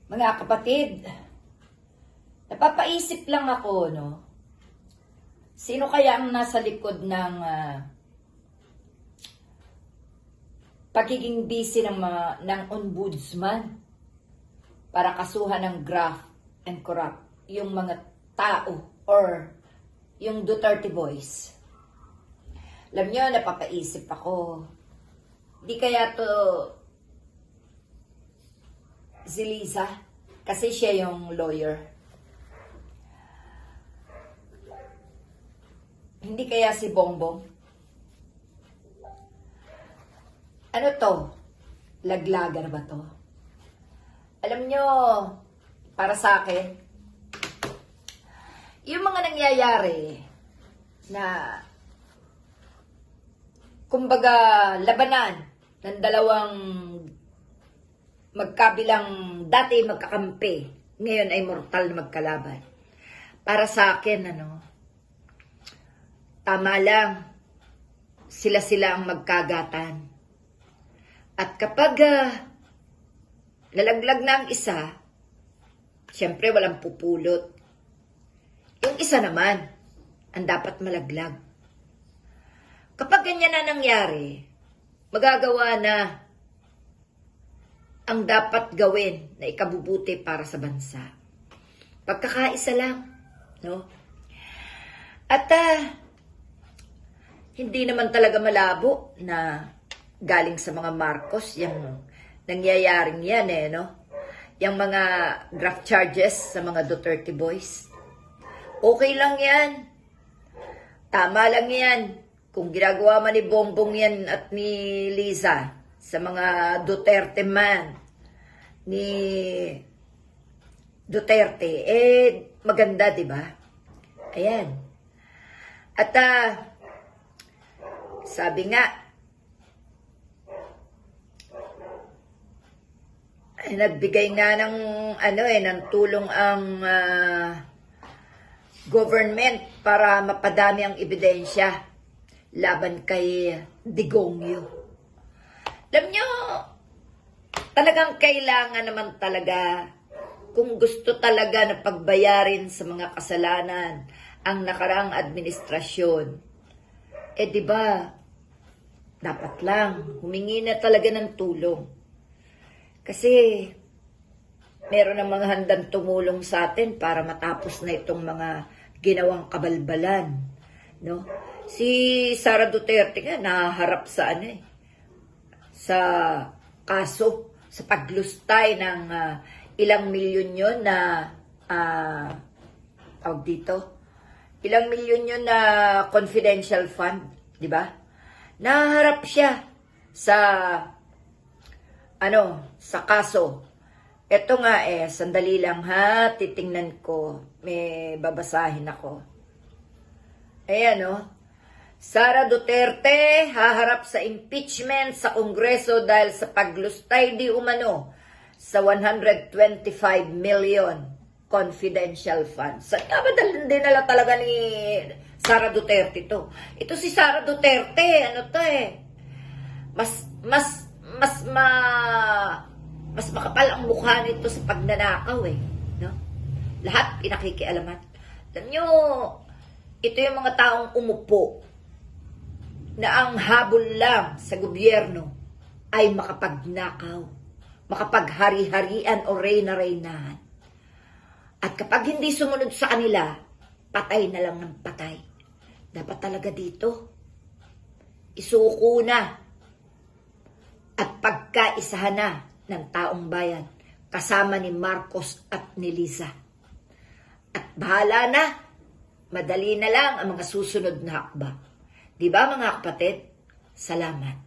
Mga kapatid, napapaisip lang ako, no? Sino kaya ang nasa likod ng pagiging busy ng ombudsman para kasuhan ng graft and corrupt yung mga tao or yung Duterte boys? Alam nyo, napapaisip ako, di kaya to si Liza, kasi siya yung lawyer. Hindi kaya si Bongbong? Ano to? Laglagan ba to? Alam nyo, para sa akin, yung mga nangyayari na kumbaga labanan ng dalawang magkabilang, dati magkakampi, ngayon ay mortal na magkalaban. Para sa akin, tama lang, sila-sila ang magkagatan. At kapag lalaglag na ang isa, siyempre walang pupulot. Yung isa naman, ang dapat malaglag. Kapag ganyan na nangyari, magagawa na ang dapat gawin na ikabubuti para sa bansa. Pagkakaisa lang, no? At hindi naman talaga malabo na galing sa mga Marcos yung nangyayaring yan no? Yung mga graft charges sa mga Duterte boys. Okay lang yan. Tama lang yan. Kung ginagawa man ni Bongbong yan at ni Liza sa mga Duterte man, ni Duterte, maganda, di ba? Ayan. At sabi nga, nagbigay nga ng ng tulong ang government para mapadami ang ebidensya laban kay Digongyo. Alam nyo, talagang kailangan naman talaga, kung gusto talaga na pagbayarin sa mga kasalanan ang nakaraang administrasyon, di ba, dapat lang, humingi na talaga ng tulong. Kasi, meron ng mga handang tumulong sa atin para matapos na itong mga ginawang kabalbalan. No? Si Sara Duterte nga, naharap sa sa kaso, sa paglustay ng ilang milyon yun na tawag dito, ilang milyon yun na confidential fund, di ba? Naharap siya sa sa kaso. Ito nga sandali lang ha, titingnan ko, may babasahin ako. Ayan Sara Duterte haharap sa impeachment sa Kongreso dahil sa paglustay di umano sa 125 million confidential funds. Saan nga ba dinala talaga ni Sara Duterte to? Ito si Sara Duterte, mas makapal ang mukha nito sa pagnanakaw no? Lahat pinakikialaman. Alam nyo, ito yung mga taong umupo na ang habol lang sa gobyerno ay makapagnakaw, makapaghari-harian o reyna-reynahan. At kapag hindi sumunod sa kanila, patay na lang ng patay. Dapat talaga dito, isuko na at pagkaisahan na ng taong bayan kasama ni Marcos at ni Liza. At bahala na, madali na lang ang mga susunod na hakbang. Di ba mga kapatid? Salamat.